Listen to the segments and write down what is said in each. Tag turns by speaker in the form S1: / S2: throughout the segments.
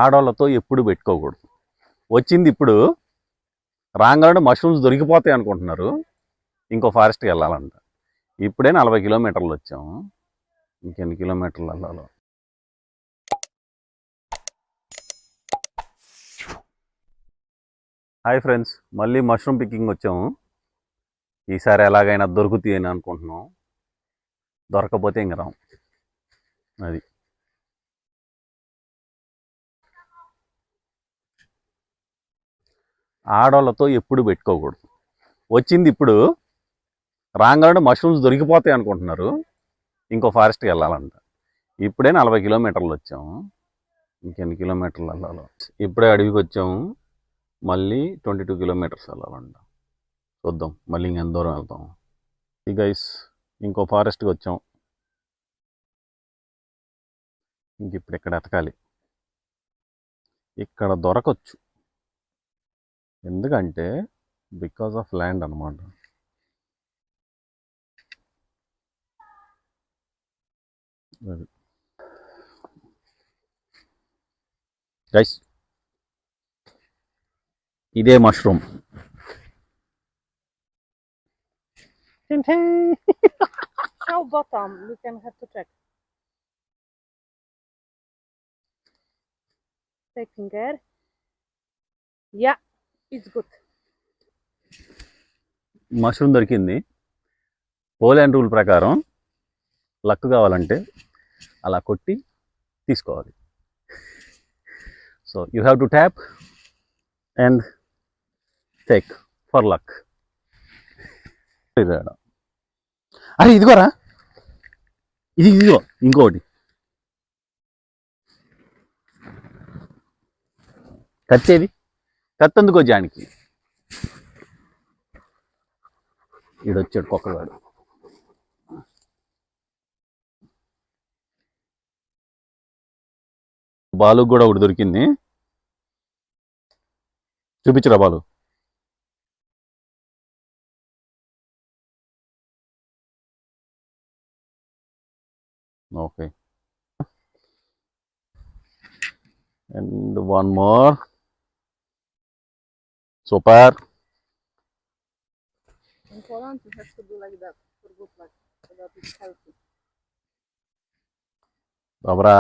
S1: ఆడోళ్ళతో ఎప్పుడు పెట్టుకోకూడదు. వచ్చింది ఇప్పుడు రాగానే మష్రూమ్స్ దొరికిపోతాయి అనుకుంటున్నారు. ఇంకో ఫారెస్ట్కి వెళ్ళాలంట. ఇప్పుడే 40 కిలోమీటర్లు వచ్చాము. ఇంకెన్ని కిలోమీటర్లు వెళ్ళాలో. హాయ్ ఫ్రెండ్స్, మళ్ళీ మష్రూమ్ పికింగ్ వచ్చాము. ఈసారి ఎలాగైనా దొరుకుతాయి అని అనుకుంటున్నాం. దొరకపోతే ఇంక రాం. అది ఆడోళ్ళతో ఎప్పుడు పెట్టుకోకూడదు. వచ్చింది ఇప్పుడు రాగానే మష్రూమ్స్ దొరికిపోతాయి అనుకుంటున్నారు. ఇంకో ఫారెస్ట్కి వెళ్ళాలంట. ఇప్పుడే 40 కిలోమీటర్లు వచ్చాము. ఇంకెన్ని కిలోమీటర్లు వెళ్ళాలో. ఇప్పుడే అడవికి వచ్చాము. మళ్ళీ 22 కిలోమీటర్స్ వెళ్ళాలంట. చూద్దాం మళ్ళీ ఇంకెంత దూరం వెళ్తాం. ఈ గైస్ ఇంకో ఫారెస్ట్కి వచ్చాం. ఇంక ఇప్పుడు ఇక్కడ ఎతకాలి. ఇక్కడ దొరకచ్చు. ఎందుకంటే బికాజ్ ఆఫ్ ల్యాండ్ అనమాట. గైస్ ఇదే mushroom.
S2: Show bottom, you can have to check. Taking care. Yeah, it's good.
S1: Mushroom దొరికింది. పోలాండ్ రూల్ ప్రకారం లక్ కావాలంటే అలా కొట్టి తీసుకోవాలి. So you have to tap and take for luck. అరే ఇదిగోరా, ఇదిగో ఇంకోటి. కత్తేది, కత్తందుకో జానికి. ఈడొచ్చాడు కుక్కగాడు. బాలు కూడా ఒకటి దొరికింది. చూపించరా Balu. Okay, and one more. Super.
S2: In Poland, you have to do like that for good luck, so that it's healthy.
S1: బాబరా,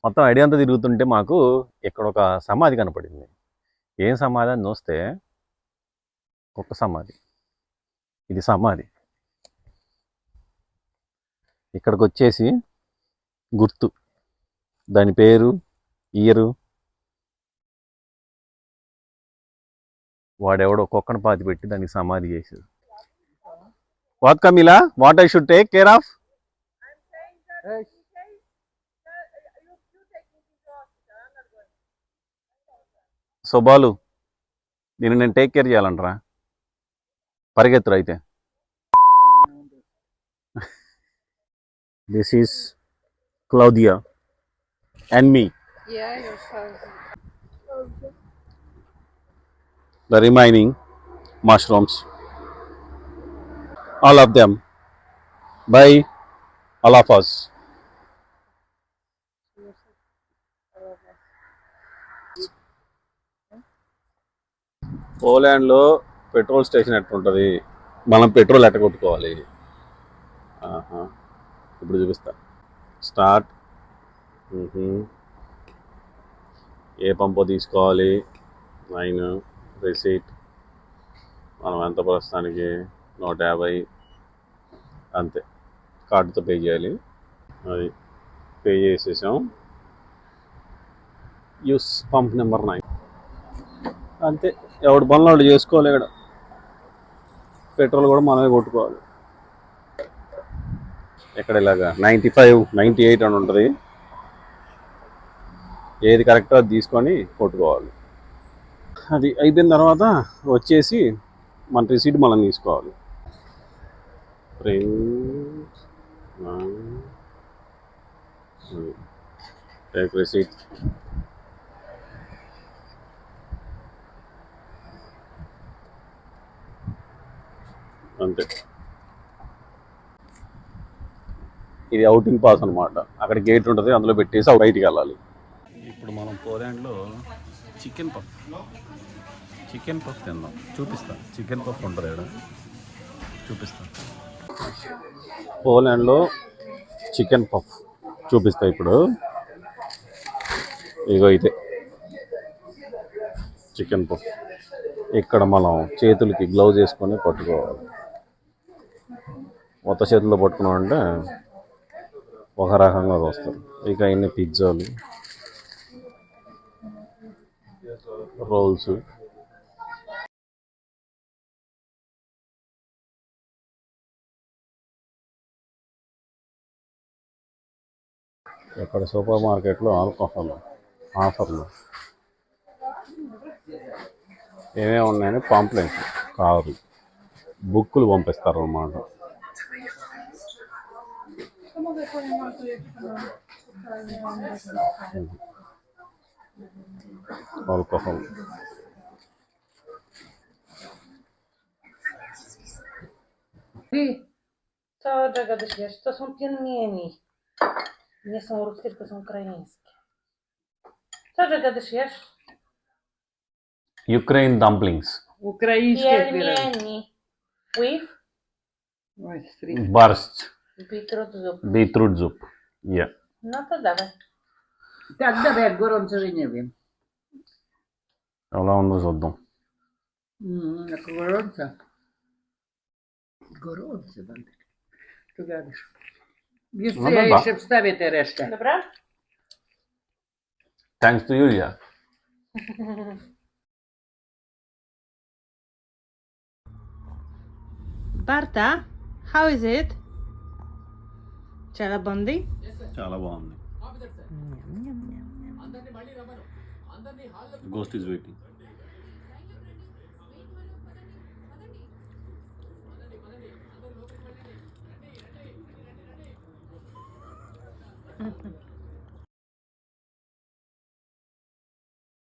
S1: మొత్తం ఐడియా అంతా తిరుగుతుంటే మాకు ఇక్కడ ఒక సమాధి కనపడింది. ఏం సమాధి అని చూస్తే కుక్క సమాధి. ఇది సమాధి. ఇక్కడికి వచ్చేసి గుర్తు, దాని పేరు, ఇయరు, వాడెవడో కుక్కను పాతి పెట్టి దానికి సమాధి చేశాడు. What Camila, what I should take care of? So Balu, దీన్ని నేను టేక్ కేర్ చేయాలంటారా? పరిగెత్తురు అయితే. This is Claudia and me.
S2: Yeah, yourself.
S1: The remaining mushrooms, all of them by all of us. పోలాండ్లో పెట్రోల్ స్టేషన్ ఎట్లుంటుంది, మనం పెట్రోల్ ఎట్ట కొట్టుకోవాలి. ఇప్పుడు చూపిస్తా. స్టార్ట్. ఏ పంపో తీసుకోవాలి, 9 రిసీట్. మనం ఎంత ప్రస్తుతానికి 150 అంతే. కార్డుతో పే చేయాలి. అది పే చేసేసాం. యూస్ పంప్ నెంబర్ 9 అంతే. ఎవడు పనులు వాడు చేసుకోవాలి. ఇక్కడ పెట్రోల్ కూడా మనమే కొట్టుకోవాలి. ఎక్కడ ఇలాగా 95, 98 అని ఉంటుంది. ఏది కరెక్టో అది తీసుకొని కొట్టుకోవాలి. అది అయిపోయిన తర్వాత వచ్చేసి మన రిసీట్ మనం తీసుకోవాలి. Take receipt. అంతే. ఇది అవుటింగ్ పాస్ అనమాట. అక్కడ గేట్ ఉంటుంది, అందులో పెట్టేసి బయటికి వెళ్ళాలి. ఇప్పుడు మనం పోలాండ్లో చికెన్ పఫ్ తిందాం. చూపిస్తా. చికెన్ పఫ్ ఉంటుంది ఇక్కడ, చూపిస్తా. పోలాండ్లో చికెన్ పఫ్ చూపిస్తా ఇప్పుడు. ఇగో ఇదే చికెన్ పఫ్. ఇక్కడ మనం చేతులకి గ్లౌజ్ వేసుకొని పట్టుకోవాలి. కొత్త చేతుల్లో పట్టుకున్నామంటే ఒక రకంగా వస్తారు. ఇక ఇన్ని పిజ్జాలు, రోల్స్, ఇక్కడ సూపర్ మార్కెట్లో ఆల్కహాల్ ఆఫర్లు ఏమేమి ఉన్నాయని పాంప్లెంట్ కారు బుక్కులు పంపిస్తారు అన్నమాట. Alcohol
S2: Cała Jaga wiesz, to są pienmieni. Nie są ruskie, tylko są ukraińskie. Co Jaga wiesz?
S1: Ukraine dumplings,
S3: Ukraińskie zbieramy.
S2: Pielmieni. With
S3: Oj, strik.
S1: బర్స్ట్,
S2: beetroot zup.
S1: బీట్రూట్ జూప్.
S2: No to dawaj.
S3: Tak, dawaj, jak gorąco, że nie wiem.
S1: ఎలా ఉందో చూద్దాం.
S3: Jak gorąco. Gorące będę. Tu gadasz. Wiesz co,
S1: No
S3: ja
S1: dobra.
S3: jeszcze wstawię tę resztę.
S2: Dobra?
S1: Thanks to urea.
S2: Barta, how is it? చాలా బాగుంది.
S1: చాలా బాగుంది. Ghost is waiting.